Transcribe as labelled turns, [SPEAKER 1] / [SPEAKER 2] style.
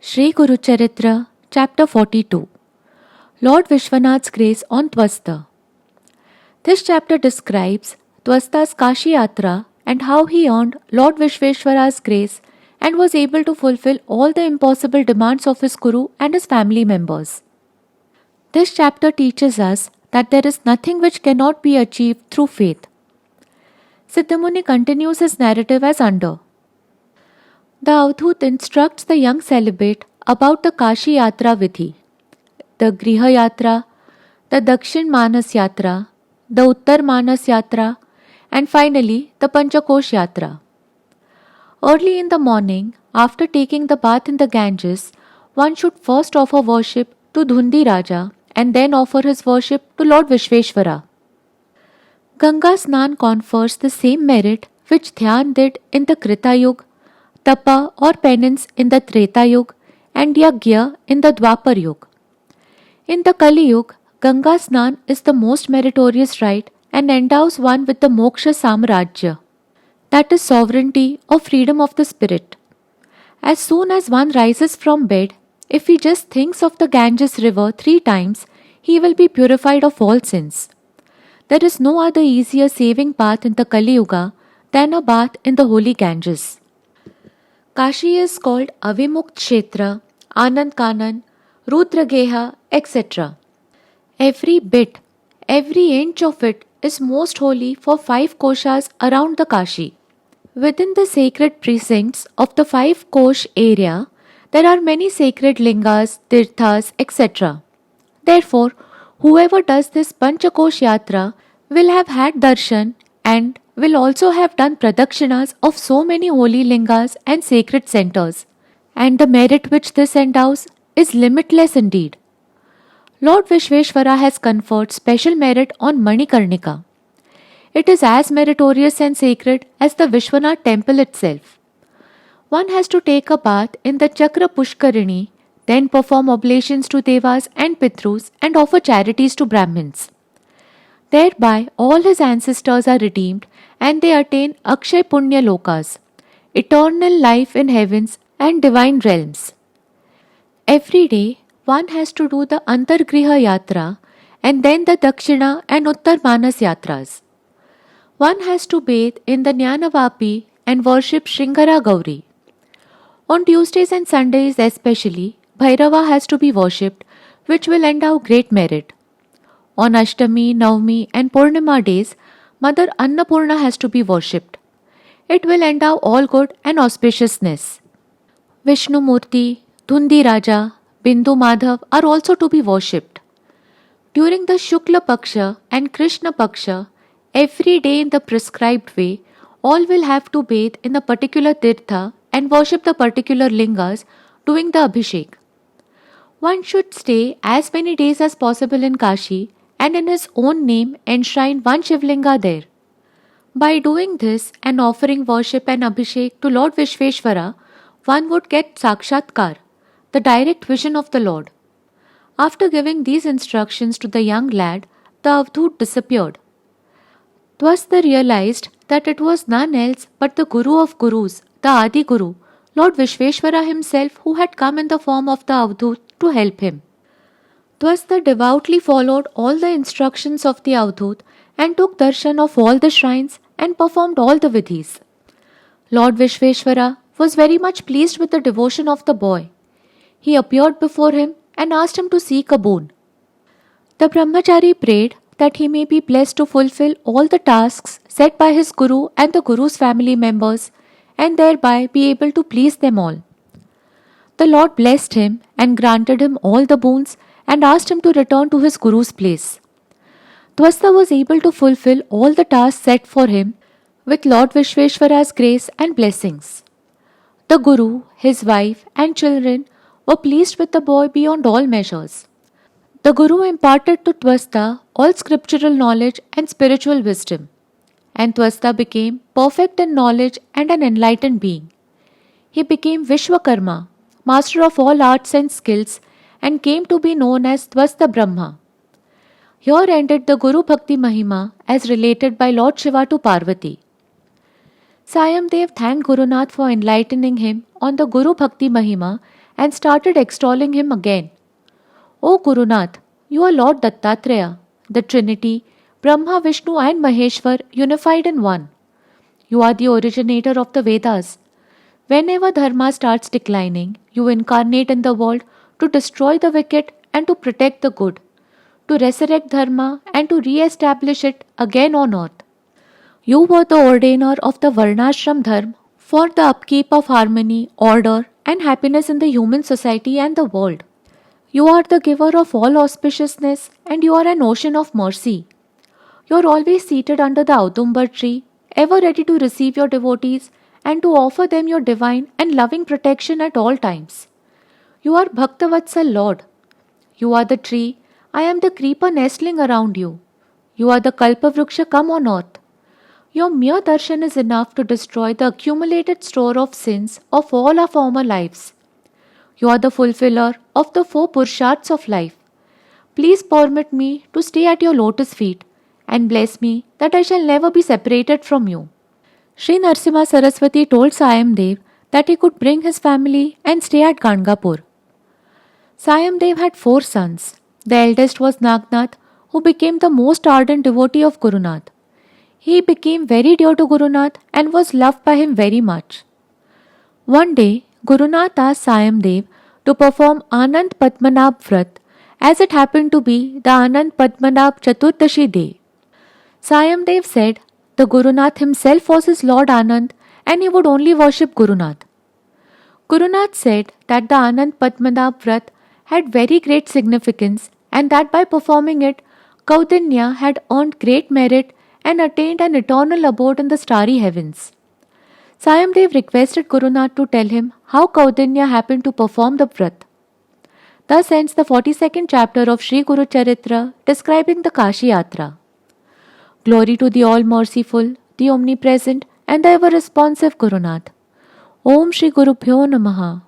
[SPEAKER 1] Sri Guru Charitra, Chapter 42 Lord Vishwanath's Grace on Twasta. This chapter describes Twasta's Kashi Yatra and how he earned Lord Vishweshwara's grace and was able to fulfill all the impossible demands of his Guru and his family members. This chapter teaches us that there is nothing which cannot be achieved through faith. Siddhamuni continues his narrative as under. The Avadhut instructs the young celibate about the Kashi Yatra Vidhi, the Griha Yatra, the Dakshin Manas Yatra, the Uttar Manas Yatra, and finally the Panchakosh Yatra. Early in the morning, after taking the bath in the Ganges, one should first offer worship to Dhundi Raja and then offer his worship to Lord Vishweshwara. Ganga Snan confers the same merit which Dhyan did in the Krita Yuga, Tapa or penance in the Treta Yuga, and Yagya in the Dwapar Yuga. In the Kali Yuga, Ganga Snan is the most meritorious rite and endows one with the Moksha Samrajya, that is sovereignty or freedom of the spirit. As soon as one rises from bed, if he just thinks of the Ganges river 3 times, he will be purified of all sins. There is no other easier saving path in the Kali Yuga than a bath in the holy Ganges. Kashi is called Avimukt Kshetra, Anand Kanan, Rudrageha, etc. Every bit, every inch of it is most holy for 5 koshas around the Kashi. Within the sacred precincts of the 5 kosh area, there are many sacred lingas, tirthas, etc. Therefore, whoever does this Panchakosh Yatra will have had darshan and will also have done pradakshinas of so many holy lingas and sacred centers, and the merit which this endows is limitless indeed. Lord Vishweshwara has conferred special merit on Manikarnika. It is as meritorious and sacred as the Vishwanath temple itself. One has to take a bath in the Chakra Pushkarini, then perform oblations to Devas and Pitrus and offer charities to Brahmins. Thereby all his ancestors are redeemed and they attain Akshay Punya Lokas, eternal life in heavens and divine realms. Every day one has to do the Antargriha Yatra and then the Dakshina and Uttar Manas Yatras. One has to bathe in the Jnanavapi and worship Shringara Gauri. On Tuesdays and Sundays especially, Bhairava has to be worshipped, which will endow great merit. On Ashtami, Navami and Purnima days, Mother Annapurna has to be worshipped. It will endow all good and auspiciousness. Vishnu Murti, Dhundi Raja, Bindu Madhav are also to be worshipped. During the Shukla Paksha and Krishna Paksha, every day in the prescribed way, all will have to bathe in a particular tirtha and worship the particular lingas, doing the Abhishek. One should stay as many days as possible in Kashi and in his own name enshrine one Shivlinga there. By doing this and offering worship and Abhishek to Lord Vishweshwara, one would get Sakshatkar, the direct vision of the Lord. After giving these instructions to the young lad, the Avadhut disappeared. Twasta realized that it was none else but the Guru of Gurus, the Adi Guru, Lord Vishweshwara himself, who had come in the form of the Avadhut to help him. Twasta devoutly followed all the instructions of the Avadhut and took darshan of all the shrines and performed all the vidhis. Lord Vishweshwara was very much pleased with the devotion of the boy. He appeared before him and asked him to seek a boon. The Brahmachari prayed that he may be blessed to fulfill all the tasks set by his Guru and the Guru's family members and thereby be able to please them all. The Lord blessed him and granted him all the boons and asked him to return to his Guru's place. Twasta was able to fulfill all the tasks set for him with Lord Vishweshwara's grace and blessings. The Guru, his wife and children were pleased with the boy beyond all measures. The Guru imparted to Twasta all scriptural knowledge and spiritual wisdom, and Twasta became perfect in knowledge and an enlightened being. He became Vishwakarma, master of all arts and skills, and came to be known as Twasta Brahma. Here ended the Guru Bhakti Mahima as related by Lord Shiva to Parvati. Sayamdev thanked Gurunath for enlightening him on the Guru Bhakti Mahima and started extolling him again. O Gurunath, you are Lord Dattatreya, the Trinity, Brahma, Vishnu, and Maheshwar unified in one. You are the originator of the Vedas. Whenever Dharma starts declining, you incarnate in the world to destroy the wicked and to protect the good, to resurrect Dharma and to re establish it again on earth. You were the ordainer of the Varnashram Dharma for the upkeep of harmony, order, and happiness in the human society and the world. You are the giver of all auspiciousness and you are an ocean of mercy. You are always seated under the Audumbar tree, ever ready to receive your devotees and to offer them your divine and loving protection at all times. You are Bhaktavatsal Lord. You are the tree, I am the creeper nestling around you. You are the Kalpavruksha come on earth. Your mere darshan is enough to destroy the accumulated store of sins of all our former lives. You are the fulfiller of the four purusharths of life. Please permit me to stay at your lotus feet and bless me that I shall never be separated from you. Sri Narsimha Saraswati told Sayamdev that he could bring his family and stay at Gangapur. Sayamdev had 4 sons. The eldest was Nagnath, who became the most ardent devotee of Gurunath. He became very dear to Gurunath and was loved by him very much. One day, Gurunath asked Sayamdev to perform Anand Padmanabh Vrat, as it happened to be the Anand Padmanabh Chaturdashi day. Sayamdev said the Gurunath himself was his Lord Anand and he would only worship Gurunath. Gurunath said that the Anand Padmanabh Vrat had very great significance and that by performing it, Kaudinya had earned great merit and attained an eternal abode in the starry heavens. Sayamdev requested Gurunath to tell him how Kaudinya happened to perform the Vrat. Thus ends the 42nd chapter of Sri Guru Charitra describing the Kashi Yatra. Glory to the all-merciful, the omnipresent and the ever-responsive Gurunath. Om Shri Gurubhyo Namaha.